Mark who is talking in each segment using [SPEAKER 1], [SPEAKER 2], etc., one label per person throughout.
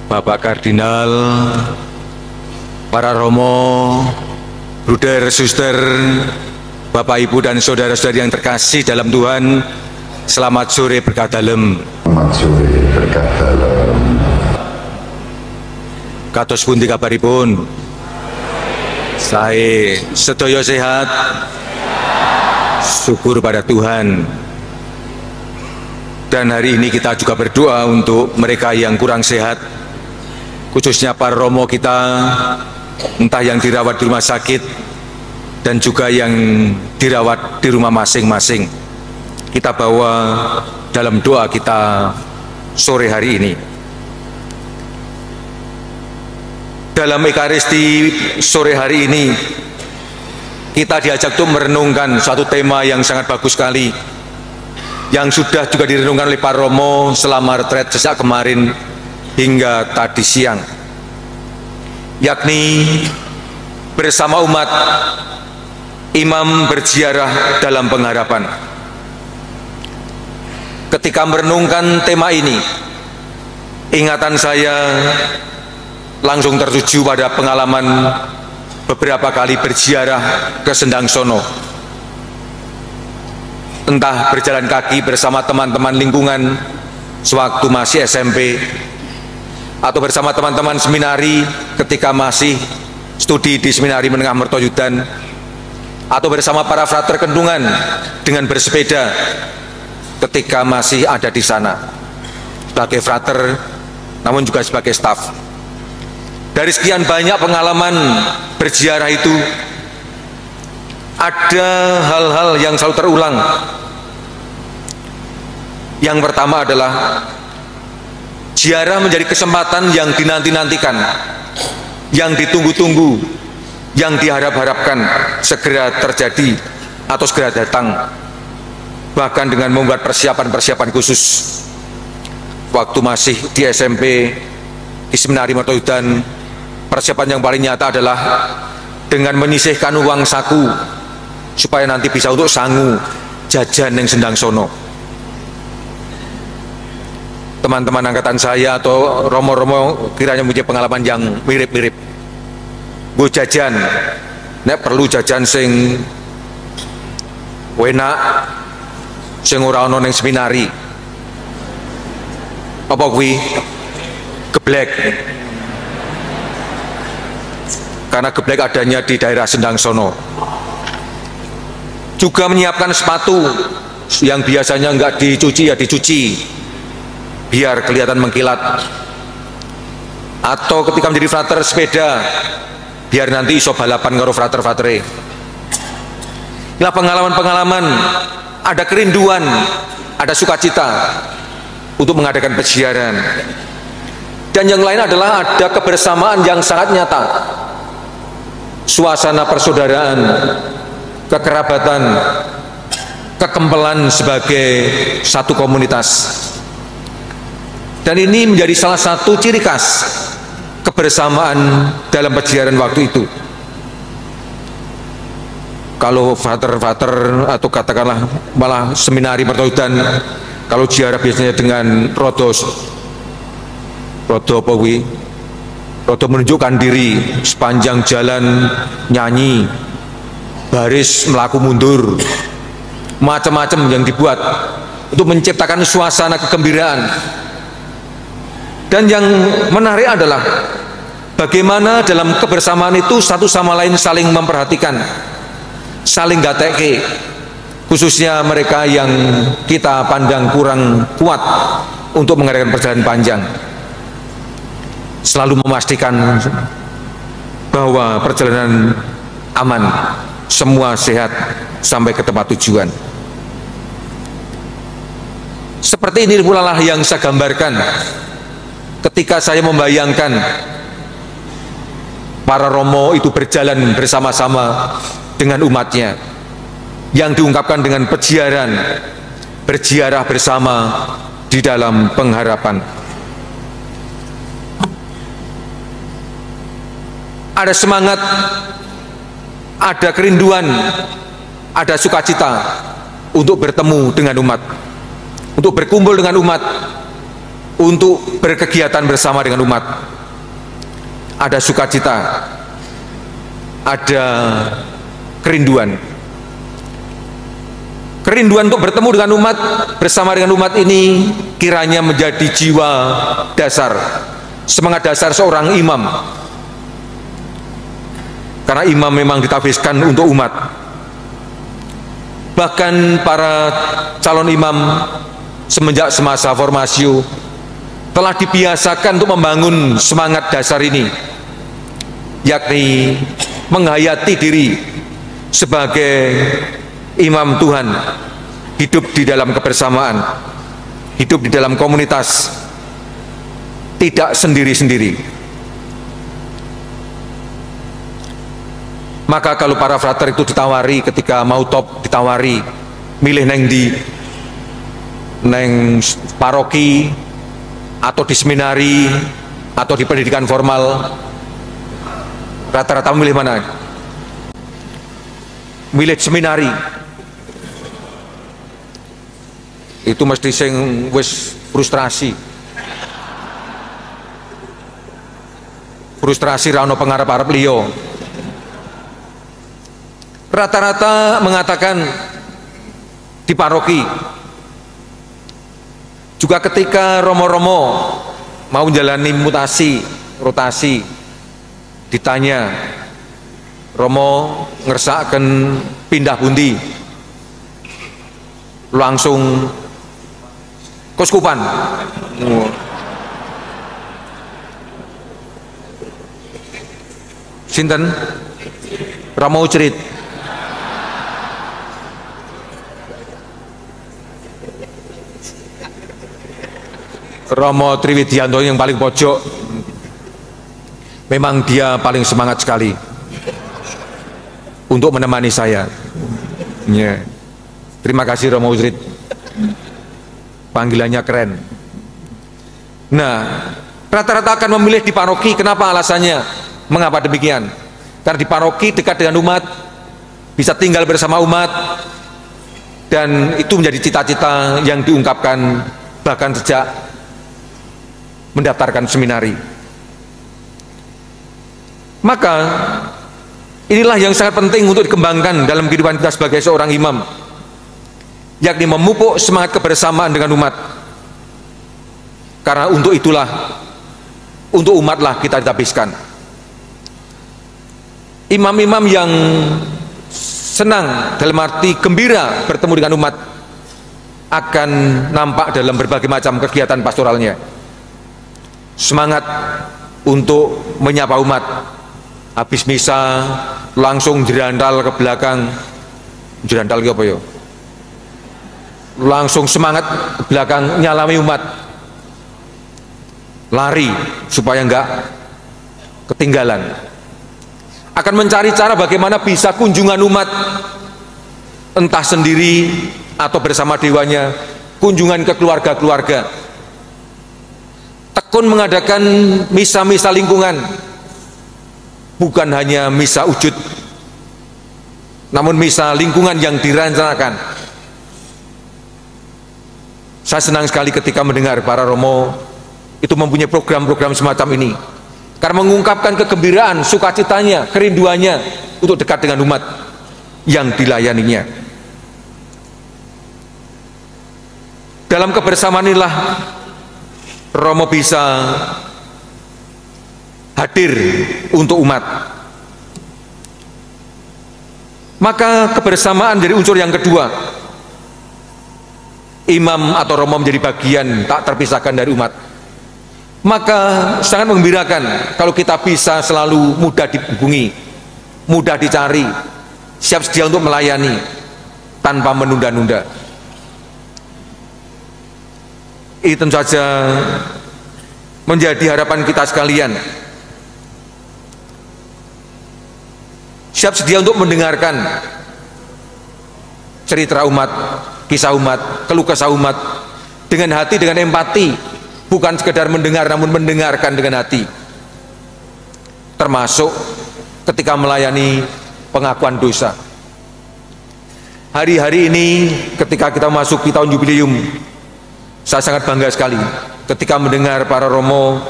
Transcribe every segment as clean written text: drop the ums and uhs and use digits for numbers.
[SPEAKER 1] Bapak Kardinal, para romo, bruder, suster, Bapak, Ibu, dan saudara-saudari yang terkasih dalam Tuhan, selamat sore berkah dalem.
[SPEAKER 2] Selamat sore berkah dalem.
[SPEAKER 1] Kados pundi kabaripun? Sae sedaya sehat. Syukur pada Tuhan. Dan hari ini kita juga berdoa untuk mereka yang kurang sehat, khususnya para romo kita, entah yang dirawat di rumah sakit dan juga yang dirawat di rumah masing-masing. Kita bawa dalam doa kita sore hari ini. Dalam Ekaristi sore hari ini, kita diajak untuk merenungkan suatu tema yang sangat bagus sekali, yang sudah juga direnungkan oleh para romo selama retret sejak kemarin hingga tadi siang, yakni bersama umat imam berziarah dalam pengharapan. Ketika merenungkan tema ini, ingatan saya langsung tertuju pada pengalaman beberapa kali berziarah ke Sendang Sono, entah berjalan kaki bersama teman-teman lingkungan sewaktu masih SMP, atau bersama teman-teman seminari ketika masih studi di Seminari Menengah Mertoyudan, atau bersama para frater Kendungan dengan bersepeda ketika masih ada di sana sebagai frater, namun juga sebagai staf. Dari sekian banyak pengalaman berziarah itu, ada hal-hal yang selalu terulang. Yang pertama adalah ziarah menjadi kesempatan yang dinanti-nantikan, yang ditunggu-tunggu, yang diharap-harapkan segera terjadi atau segera datang, bahkan dengan membuat persiapan-persiapan khusus. Waktu masih di SMP di Seminari Mertoyudan, persiapan yang paling nyata adalah dengan menyisihkan uang saku supaya nanti bisa untuk sangu jajan yang Sendang Sono. Teman-teman angkatan saya atau romo-romo kiranya punya pengalaman yang mirip-mirip. Gue jajan, nek perlu jajan sing enak, sing ora ono ning seminari. Apa kuwi? Geblek. Karena geblek adanya di daerah Sendang Sono. Juga menyiapkan sepatu yang biasanya enggak dicuci, ya dicuci biar kelihatan mengkilat. Atau ketika menjadi frater sepeda, biar nanti iso balapan karo frater-fratere. Inilah pengalaman-pengalaman, ada kerinduan, ada sukacita untuk mengadakan peziarahan. Dan yang lain adalah ada kebersamaan yang sangat nyata, suasana persaudaraan, kekerabatan, kekempelan sebagai satu komunitas. Dan ini menjadi salah satu ciri khas kebersamaan dalam peziarahan waktu itu. Kalau frater-frater atau katakanlah malah Seminari Mertoyudan, kalau ziarah biasanya dengan rodo apa kuwi? Rodo menunjukkan diri sepanjang jalan, nyanyi, baris melaku mundur, macam-macam yang dibuat untuk menciptakan suasana kegembiraan. Dan yang menarik adalah bagaimana dalam kebersamaan itu satu sama lain saling memperhatikan, saling gatekke, khususnya mereka yang kita pandang kurang kuat untuk mengadakan perjalanan panjang. Selalu memastikan bahwa perjalanan aman, semua sehat sampai ke tempat tujuan. Seperti ini pula lah yang saya gambarkan ketika saya membayangkan para romo itu berjalan bersama-sama dengan umatnya, yang diungkapkan dengan peziarahan, berziarah bersama di dalam pengharapan. Ada semangat, ada kerinduan, ada sukacita untuk bertemu dengan umat, untuk berkumpul dengan umat, untuk berkegiatan bersama dengan umat. Ada sukacita, ada kerinduan. Kerinduan untuk bertemu dengan umat, bersama dengan umat ini kiranya menjadi jiwa dasar, semangat dasar seorang imam. Karena imam memang ditafsirkan untuk umat. Bahkan para calon imam semenjak semasa formasio telah dibiasakan untuk membangun semangat dasar ini, yakni menghayati diri sebagai imam Tuhan, hidup di dalam kebersamaan, hidup di dalam komunitas, tidak sendiri-sendiri. Maka kalau para frater itu ditawari, ketika mau top ditawari milih neng paroki atau di seminari atau di pendidikan formal, rata-rata memilih mana? Milih seminari. Itu mesti sing wis frustrasi ra ono pengarep-arep liya. Rata-rata mengatakan di paroki juga ketika romo-romo mau menjalani mutasi, rotasi, ditanya, romo ngersakaken pindah pundi, langsung Kuskupan. Sinten? Romo Ucerit. Romo Triwidianto yang paling pojok, memang dia paling semangat sekali untuk menemani saya. Ya. Terima kasih Romo Ucerit, panggilannya keren. Nah, rata-rata akan memilih di paroki. Kenapa alasannya? Mengapa demikian? Karena di paroki dekat dengan umat, bisa tinggal bersama umat, dan itu menjadi cita-cita yang diungkapkan bahkan sejak mendaftarkan seminari. Maka inilah yang sangat penting untuk dikembangkan dalam kehidupan kita sebagai seorang imam, yakni memupuk semangat kebersamaan dengan umat. Karena untuk itulah, untuk umatlah kita ditabiskan. Imam-imam yang senang, dalam arti gembira bertemu dengan umat, akan nampak dalam berbagai macam kegiatan pastoralnya. Semangat untuk menyapa umat, habis misa langsung jerandal ke belakang. Jerandal apa ya? Langsung semangat ke belakang nyalami umat, lari supaya enggak ketinggalan. Akan mencari cara bagaimana bisa kunjungan umat, entah sendiri atau bersama dewanya, kunjungan ke keluarga-keluarga. Tekun mengadakan misa-misa lingkungan, bukan hanya misa wujud, namun misa lingkungan yang dirancangkan. Saya senang sekali ketika mendengar para romo itu mempunyai program-program semacam ini, karena mengungkapkan kegembiraan, sukacitanya, kerinduannya untuk dekat dengan umat yang dilayaninya. Dalam kebersamaan inilah romo bisa hadir untuk umat. Maka kebersamaan dari unsur yang kedua. Imam atau romo menjadi bagian tak terpisahkan dari umat. Maka sangat menggembirakan kalau kita bisa selalu mudah dihubungi, mudah dicari, siap sedia untuk melayani tanpa menunda-nunda. Ini tentu saja menjadi harapan kita sekalian, siap sedia untuk mendengarkan cerita umat, kisah umat, keluh kesah umat dengan hati, dengan empati, bukan sekedar mendengar namun mendengarkan dengan hati, termasuk ketika melayani pengakuan dosa. Hari-hari ini ketika kita masuk di tahun jubileum, saya sangat bangga sekali ketika mendengar para romo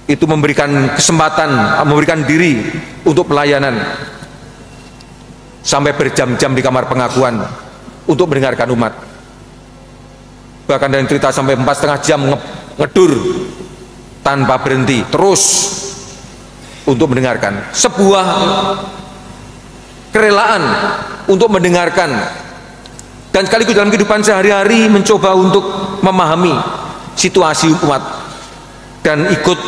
[SPEAKER 1] itu memberikan kesempatan, memberikan diri untuk pelayanan sampai berjam-jam di kamar pengakuan untuk mendengarkan umat. Bahkan dari cerita sampai 4,5 jam ngedur tanpa berhenti terus untuk mendengarkan, sebuah kerelaan untuk mendengarkan, dan sekaligus dalam kehidupan sehari-hari mencoba untuk memahami situasi umat dan ikut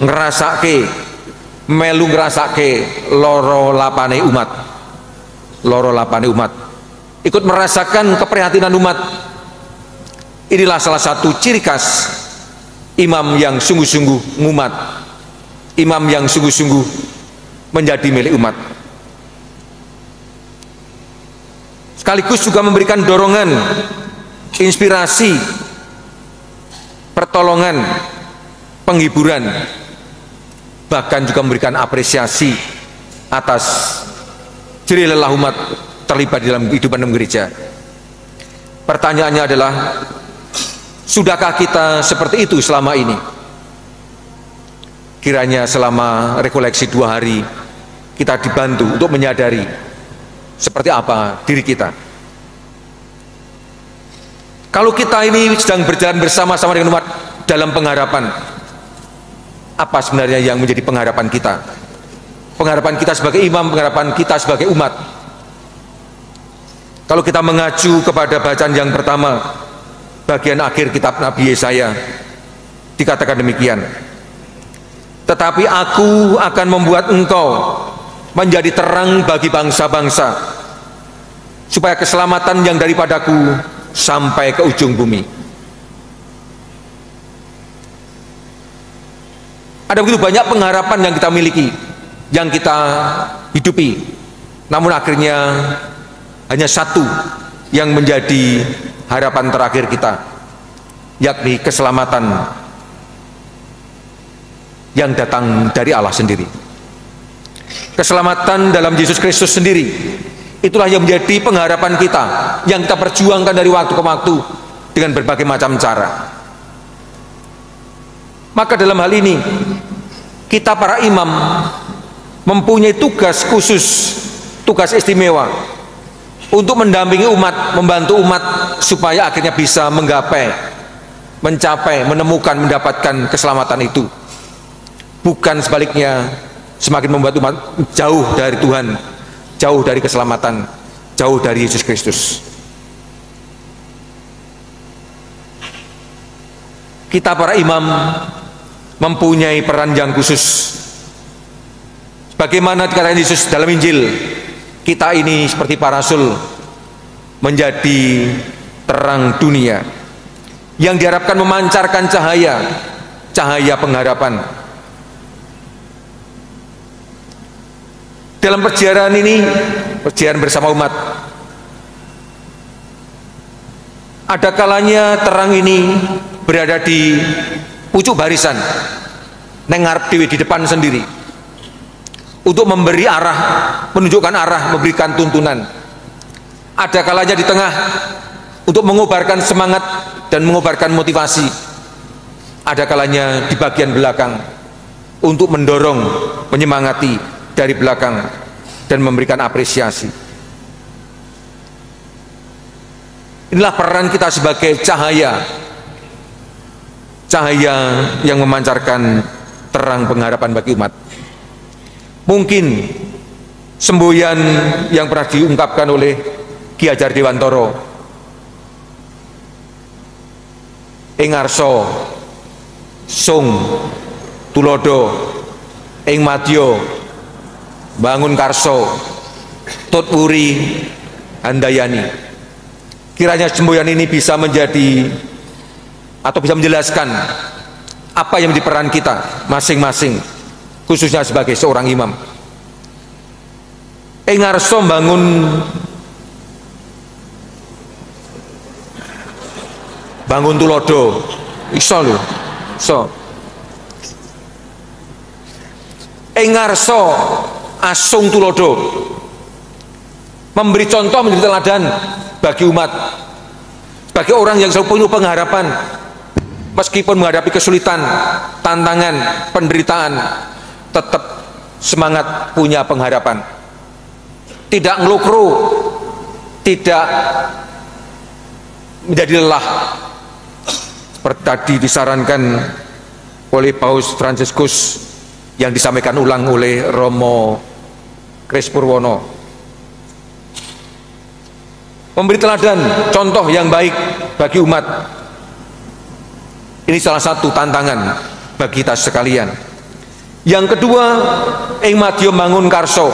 [SPEAKER 1] ngerasake, melu ngerasake loro lapane umat, ikut merasakan keprihatinan umat. Inilah salah satu ciri khas imam yang sungguh-sungguh ngumat, imam yang sungguh-sungguh menjadi milik umat. Sekaligus juga memberikan dorongan, inspirasi, pertolongan, penghiburan, bahkan juga memberikan apresiasi atas jerih lelah umat terlibat dalam kehidupan gereja. Pertanyaannya adalah, sudahkah kita seperti itu selama ini? Kiranya selama rekoleksi 2 hari kita dibantu untuk menyadari seperti apa diri kita. Kalau kita ini sedang berjalan bersama-sama dengan umat dalam pengharapan, apa sebenarnya yang menjadi pengharapan kita? Pengharapan kita sebagai imam, pengharapan kita sebagai umat. Kalau kita mengacu kepada bacaan yang pertama, bagian akhir kitab Nabi Yesaya, dikatakan demikian, tetapi aku akan membuat engkau menjadi terang bagi bangsa-bangsa, supaya keselamatan yang daripadaku sampai ke ujung bumi. Ada begitu banyak pengharapan yang kita miliki, yang kita hidupi, namun akhirnya hanya satu yang menjadi harapan terakhir kita, yakni keselamatan yang datang dari Allah sendiri. Keselamatan dalam Yesus Kristus sendiri, itulah yang menjadi pengharapan kita, yang kita perjuangkan dari waktu ke waktu dengan berbagai macam cara. Maka dalam hal ini kita para imam mempunyai tugas khusus, tugas istimewa untuk mendampingi umat, membantu umat supaya akhirnya bisa menggapai, mencapai, menemukan, mendapatkan keselamatan itu. Bukan sebaliknya, semakin membuat umat jauh dari Tuhan, jauh dari keselamatan, jauh dari Yesus Kristus. Kita para imam mempunyai peran yang khusus. Bagaimana dikatakan Yesus dalam Injil, kita ini seperti para rasul menjadi terang dunia yang diharapkan memancarkan cahaya, cahaya pengharapan. Dalam perjalanan ini, perjalanan bersama umat, ada kalanya terang ini berada di pucuk barisan, nengarep dewi di depan sendiri, untuk memberi arah, menunjukkan arah, memberikan tuntunan. Ada kalanya di tengah untuk mengobarkan semangat dan mengobarkan motivasi. Ada kalanya di bagian belakang untuk mendorong, menyemangati dari belakang dan memberikan apresiasi. Inilah peran kita sebagai cahaya, cahaya yang memancarkan terang pengharapan bagi umat. Mungkin semboyan yang pernah diungkapkan oleh Ki Hajar Dewantoro, ing ngarsa sung tulodo, ing madya bangun karso tut wuri handayani. Kiranya semboyan ini bisa menjadi atau bisa menjelaskan apa yang menjadi peran kita masing-masing, khususnya sebagai seorang imam. Ing ngarsa bangun tulodo, iso lho, iso. Ing ngarsa asung tulodo, memberi contoh, menjadi teladan bagi umat, bagi orang yang selalu penuh pengharapan. meskipun menghadapi kesulitan, tantangan, penderitaan, tetap semangat punya pengharapan, tidak ngelukru, tidak menjadi lelah. Seperti tadi disarankan oleh Paus Fransiskus yang disampaikan ulang oleh Romo Kris Purwono, memberi teladan, contoh yang baik bagi umat. Ini salah satu tantangan bagi kita sekalian. Yang kedua, ing madya mangun karso.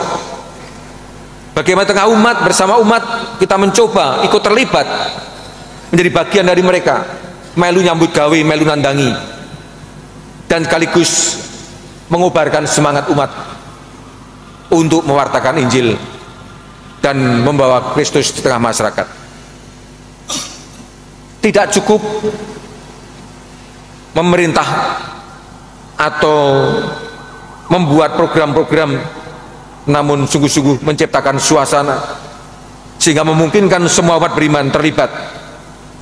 [SPEAKER 1] Bagaimana tengah umat, bersama umat kita mencoba ikut terlibat, menjadi bagian dari mereka, melu nyambut gawe, melu nandangi, dan sekaligus mengobarkan semangat umat untuk mewartakan Injil dan membawa Kristus di tengah masyarakat. Tidak cukup memerintah atau membuat program-program, namun sungguh-sungguh menciptakan suasana sehingga memungkinkan semua umat beriman terlibat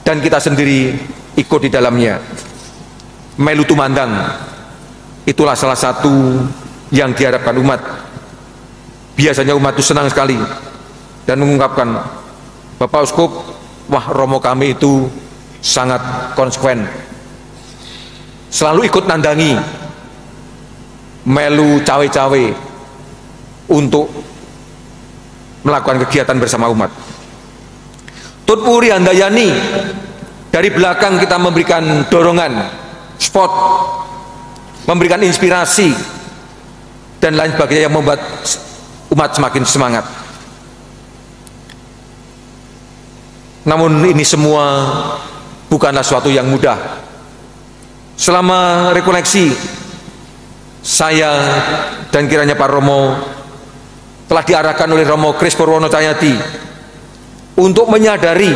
[SPEAKER 1] dan kita sendiri ikut di dalamnya. Melu tumandang, itulah salah satu yang diharapkan umat. Biasanya umat itu senang sekali dan mengungkapkan, Bapak Uskup, wah Romo kami itu sangat konsekuen, selalu ikut nandangi, melu cawe-cawe untuk melakukan kegiatan bersama umat. Tutpuri Handayani, dari belakang kita memberikan dorongan, spot, memberikan inspirasi dan lain sebagainya yang membuat umat semakin semangat. Namun ini semua bukanlah suatu yang mudah. Selama rekoleksi, saya dan kiranya Pak Romo telah diarahkan oleh Romo Kris Purwono Cahyadi untuk menyadari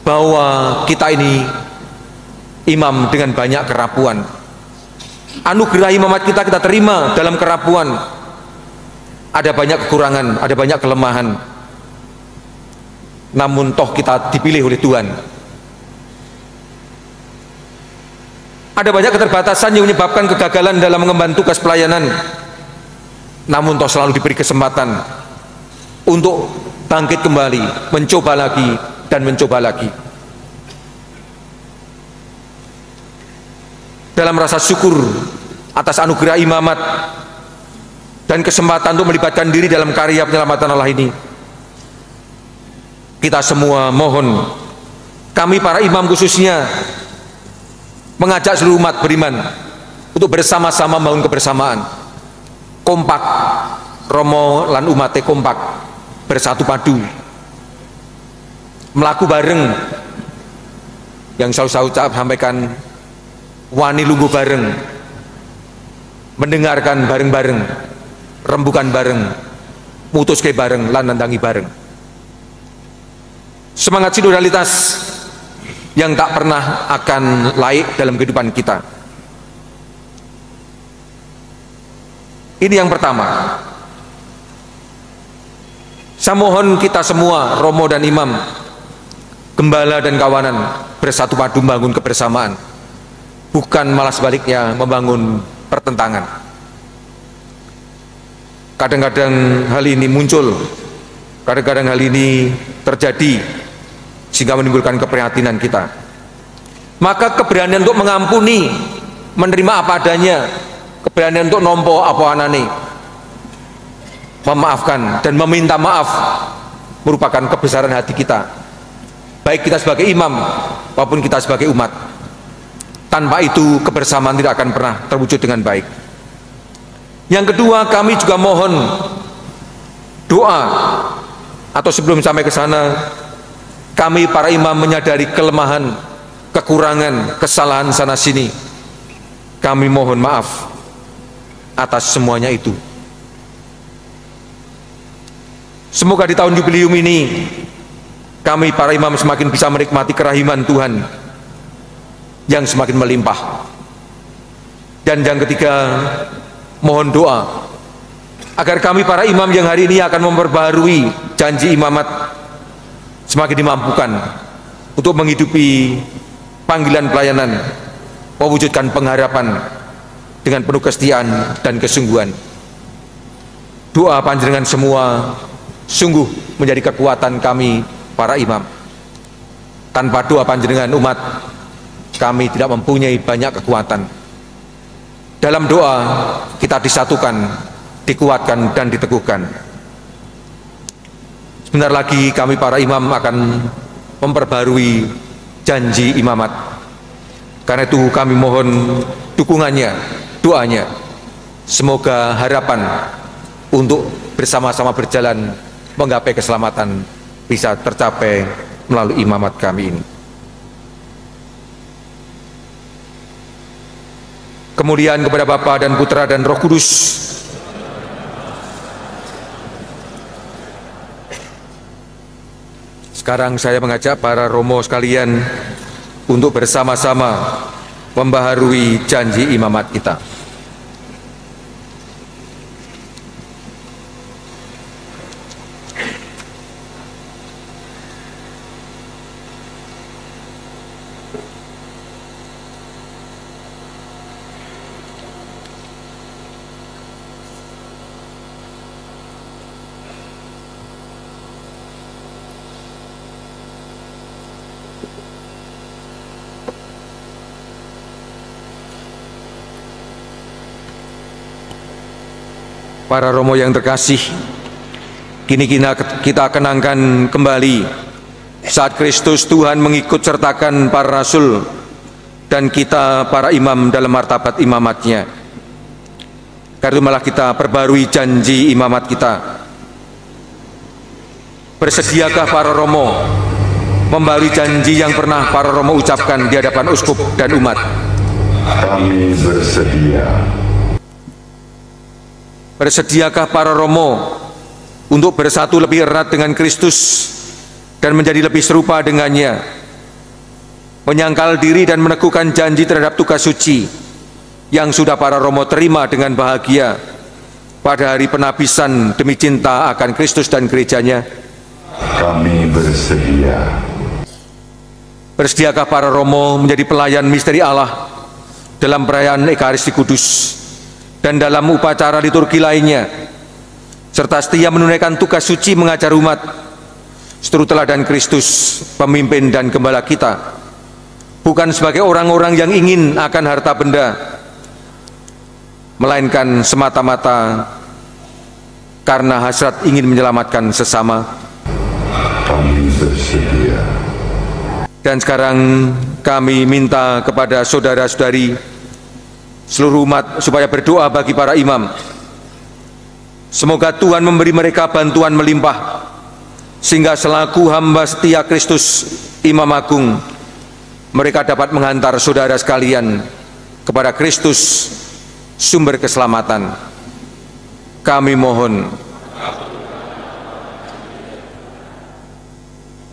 [SPEAKER 1] bahwa kita ini imam dengan banyak kerapuan. Anugerah imamat kita terima dalam kerapuan. Ada banyak kekurangan, ada banyak kelemahan. Namun toh kita dipilih oleh Tuhan. Ada banyak keterbatasan yang menyebabkan kegagalan dalam mengemban tugas pelayanan. Namun toh selalu diberi kesempatan untuk bangkit kembali, mencoba lagi dan mencoba lagi. Dalam rasa syukur atas anugerah imamat dan kesempatan untuk melibatkan diri dalam karya penyelamatan Allah ini, kita semua mohon, kami para imam khususnya mengajak seluruh umat beriman untuk bersama-sama membangun kebersamaan, kompak, Romo lan umate kompak, bersatu padu, melaku bareng, yang selalu saya sampaikan, wani lungguh bareng, mendengarkan bareng-bareng, rembukan bareng, mutuske bareng, lan nandangi bareng. Semangat sinodalitas yang tak pernah akan laik dalam kehidupan kita. Ini yang pertama. Saya mohon kita semua, Romo dan Imam, gembala dan kawanan, bersatu padu membangun kebersamaan, bukan malah sebaliknya membangun pertentangan. Kadang-kadang hal ini muncul, kadang-kadang hal ini terjadi, sehingga menimbulkan keprihatinan kita. Maka keberanian untuk mengampuni, menerima apa adanya, keberanian untuk nompo apa anane, memaafkan dan meminta maaf merupakan kebesaran hati kita, baik kita sebagai imam maupun kita sebagai umat. Tanpa itu kebersamaan tidak akan pernah terwujud dengan baik. Yang kedua, kami juga mohon doa, atau sebelum sampai ke sana, kami para imam menyadari kelemahan, kekurangan, kesalahan sana sini. Kami mohon maaf atas semuanya itu. Semoga di tahun jubileum ini kami para imam semakin bisa menikmati kerahiman Tuhan yang semakin melimpah. Dan yang ketiga, mohon doa agar kami para imam yang hari ini akan memperbaharui janji imamat semakin dimampukan untuk menghidupi panggilan pelayanan mewujudkan pengharapan dengan penuh kesetiaan dan kesungguhan. Doa panjenengan semua sungguh menjadi kekuatan kami para imam. Tanpa doa panjenengan umat, kami tidak mempunyai banyak kekuatan. Dalam doa kita disatukan, dikuatkan dan diteguhkan. Sebentar lagi kami para imam akan memperbarui janji imamat. Karena itu kami mohon dukungannya, doanya. Semoga harapan untuk bersama-sama berjalan menggapai keselamatan bisa tercapai melalui imamat kami ini. Kemuliaan kepada Bapa dan Putra dan Roh Kudus. Sekarang saya mengajak para romo sekalian untuk bersama-sama membaharui janji imamat kita. Para romo yang terkasih, kini kita kenangkan kembali saat Kristus Tuhan mengikut sertakan para rasul dan kita para imam dalam martabat imamatnya. Karena itu malah kita perbarui janji imamat kita. Bersediakah para romo membarui janji yang pernah para romo ucapkan di hadapan uskup dan umat?
[SPEAKER 2] Kami bersedia.
[SPEAKER 1] Bersediakah para romo untuk bersatu lebih erat dengan Kristus dan menjadi lebih serupa dengannya, menyangkal diri dan meneguhkan janji terhadap tugas suci yang sudah para romo terima dengan bahagia pada hari penabisan demi cinta akan Kristus dan gerejanya?
[SPEAKER 2] Kami bersedia.
[SPEAKER 1] Bersediakah para romo menjadi pelayan misteri Allah dalam perayaan Ekaristi Kudus dan dalam upacara liturgi lainnya, serta setia menunaikan tugas suci mengajar umat seturut teladan Kristus, pemimpin dan gembala kita, bukan sebagai orang-orang yang ingin akan harta benda, melainkan semata-mata karena hasrat ingin menyelamatkan sesama?
[SPEAKER 2] Kami bersedia.
[SPEAKER 1] Dan sekarang kami minta kepada saudara-saudari seluruh umat supaya berdoa bagi para imam. Semoga Tuhan memberi mereka bantuan melimpah, sehingga selaku hamba setia Kristus Imam Agung, mereka dapat menghantar saudara sekalian kepada Kristus, sumber keselamatan. Kami mohon.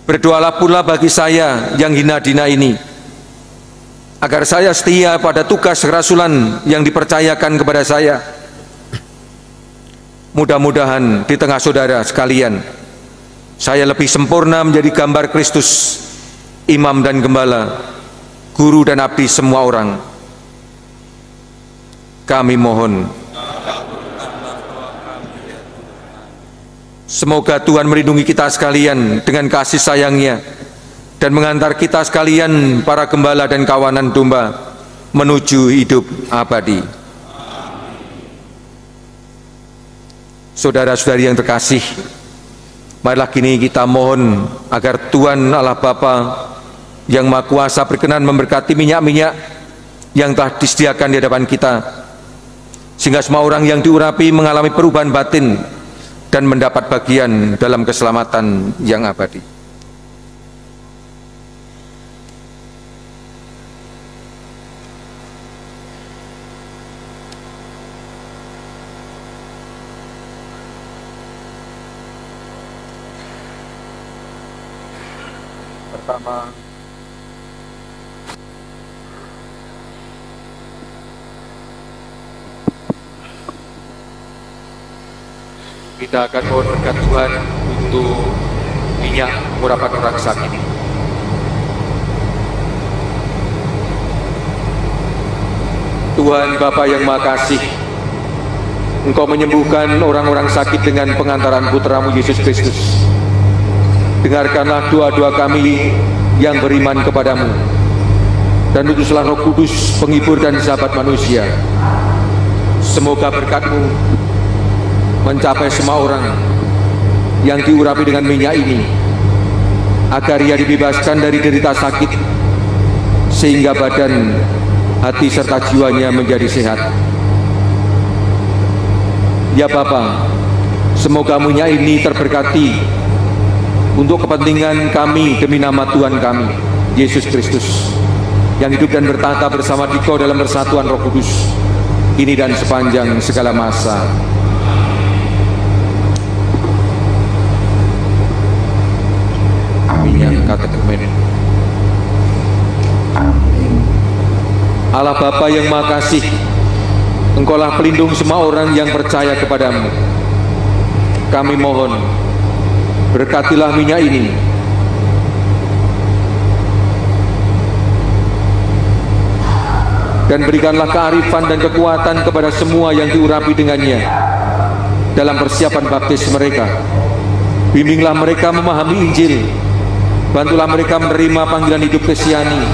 [SPEAKER 1] Berdoalah pula bagi saya yang hina dina ini, agar saya setia pada tugas kerasulan yang dipercayakan kepada saya. Mudah-mudahan di tengah saudara sekalian, saya lebih sempurna menjadi gambar Kristus, imam dan gembala, guru dan abdi semua orang. Kami mohon. Semoga Tuhan melindungi kita sekalian dengan kasih sayangnya dan mengantar kita sekalian para gembala dan kawanan domba menuju hidup abadi. Saudara-saudari yang terkasih, marilah kini kita mohon agar Tuhan Allah Bapa yang Maha Kuasa berkenan memberkati minyak-minyak yang telah disediakan di hadapan kita, sehingga semua orang yang diurapi mengalami perubahan batin dan mendapat bagian dalam keselamatan yang abadi. Pertama, kita akan mohon berkat Tuhan untuk minyak urapan orang sakit ini. Tuhan Bapa yang Maha Kasih, Engkau menyembuhkan orang-orang sakit dengan pengantaran Putra-Mu Yesus Kristus. Dengarkanlah doa-doa kami yang beriman kepadamu, dan utuslah Roh Kudus, penghibur dan sahabat manusia. Semoga berkat-Mu mencapai semua orang yang diurapi dengan minyak ini, agar ia dibebaskan dari derita sakit, sehingga badan, hati serta jiwanya menjadi sehat. Ya Bapa, semoga minyak ini terberkati untuk kepentingan kami demi nama Tuhan kami, Yesus Kristus, yang hidup dan bertata bersama Dikau dalam persatuan Roh Kudus, kini dan sepanjang segala masa. Minyak katekemen. Allah Bapa yang Maha Kasih, Engkaulah pelindung semua orang yang percaya kepadamu. Kami mohon, berkatilah minyak ini, dan berikanlah kearifan dan kekuatan kepada semua yang diurapi dengannya dalam persiapan baptis mereka. Bimbinglah mereka memahami Injil, bantulah mereka menerima panggilan hidup Kristiani,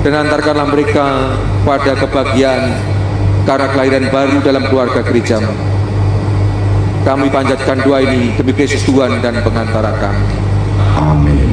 [SPEAKER 1] dan antarkanlah mereka pada kebahagiaan karena kelahiran baru dalam keluarga gereja-Mu. Kami panjatkan doa ini demi Kristus Tuhan dan pengantara kami.
[SPEAKER 2] Amin.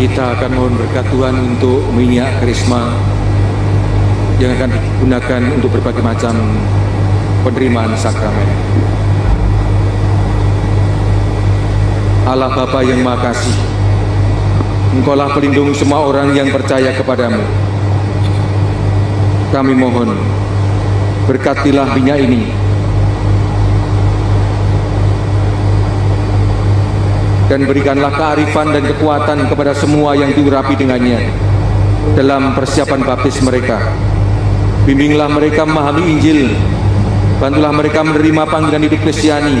[SPEAKER 1] Kita akan mohon berkat Tuhan untuk minyak karisma yang akan digunakan untuk berbagai macam penerimaan sakramen. Allah Bapa yang Maha Kasih, Engkaulah pelindung semua orang yang percaya kepadamu. Kami mohon, berkatilah minyak ini, dan berikanlah kearifan dan kekuatan kepada semua yang diurapi dengannya dalam persiapan baptis mereka. Bimbinglah mereka memahami Injil, bantulah mereka menerima panggilan hidup Kristiani,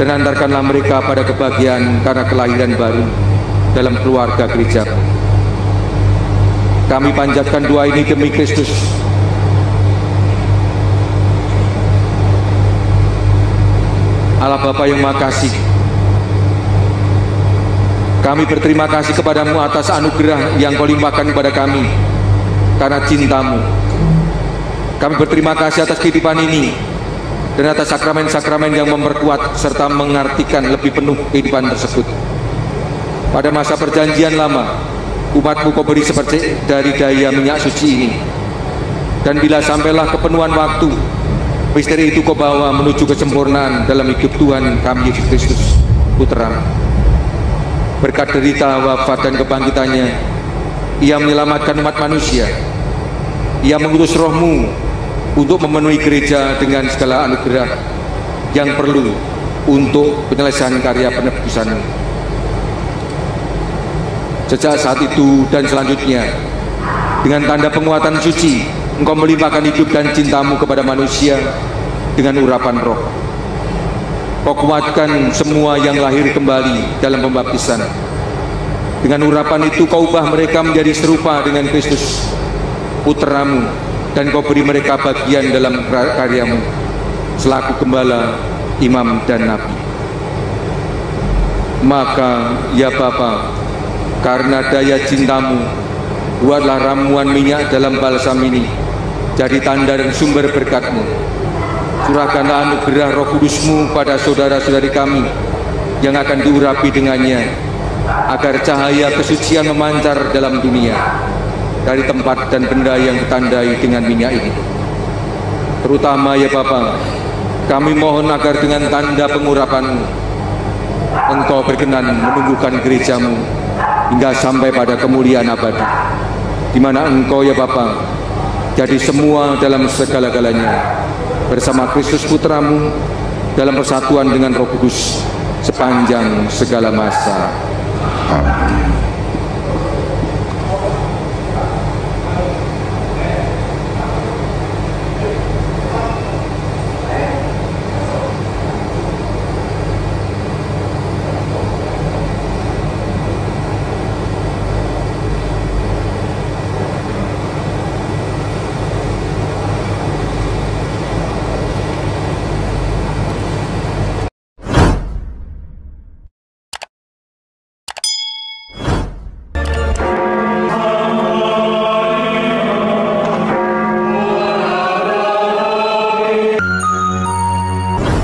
[SPEAKER 1] dan antarkanlah mereka pada kebahagiaan karena kelahiran baru dalam keluarga gereja. Kami panjatkan doa ini demi Kristus. Allah Bapa yang Maha Kasih, kami berterima kasih kepadamu atas anugerah yang Kau limpahkan kepada kami karena cinta-Mu. Kami berterima kasih atas kehidupan ini dan atas sakramen-sakramen yang memperkuat serta mengartikan lebih penuh kehidupan tersebut. Pada masa perjanjian lama, umat-Mu Kau beri seperti dari daya minyak suci ini, dan bila sampailah kepenuhan waktu, misteri itu Kau bawa menuju kesempurnaan dalam hidup Tuhan kami Yesus Kristus, Putra-Mu. Berkat derita, wafat, dan kebangkitannya, Ia menyelamatkan umat manusia. Ia mengutus Roh-Mu untuk memenuhi gereja dengan segala anugerah yang perlu untuk penyelesaian karya penebusan-Mu. Sejak saat itu dan selanjutnya, dengan tanda penguatan suci, Engkau melimpahkan hidup dan cinta-Mu kepada manusia dengan urapan Roh. Kau kuatkan semua yang lahir kembali dalam pembaptisan. Dengan urapan itu Kau ubah mereka menjadi serupa dengan Kristus, Putra-Mu, dan Kau beri mereka bagian dalam karya-Mu selaku gembala, imam, dan nabi. Maka ya Bapa, karena daya cinta-Mu, buatlah ramuan minyak dalam balsam ini jadi tanda dan sumber berkat-Mu, Curahkanlah anugerah Roh Kudus-Mu pada saudara-saudari kami yang akan diurapi dengannya, agar cahaya kesucian memancar dalam dunia dari tempat dan benda yang ditandai dengan minyak ini. Terutama ya Bapa, kami mohon agar dengan tanda pengurapan-Mu, Engkau berkenan menumbuhkan gereja-Mu hingga sampai pada kemuliaan abadi, di mana Engkau ya Bapa jadi semua dalam segala-galanya, bersama Kristus Putra-Mu dalam persatuan dengan Roh Kudus sepanjang segala masa.
[SPEAKER 2] Amin.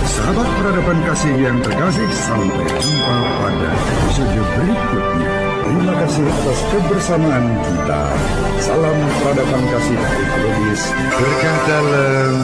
[SPEAKER 3] Sahabat peradaban kasih yang terkasih, sampai jumpa pada episode berikutnya. Terima kasih atas kebersamaan kita. Salam peradaban kasih dari Globis. Berkah dalam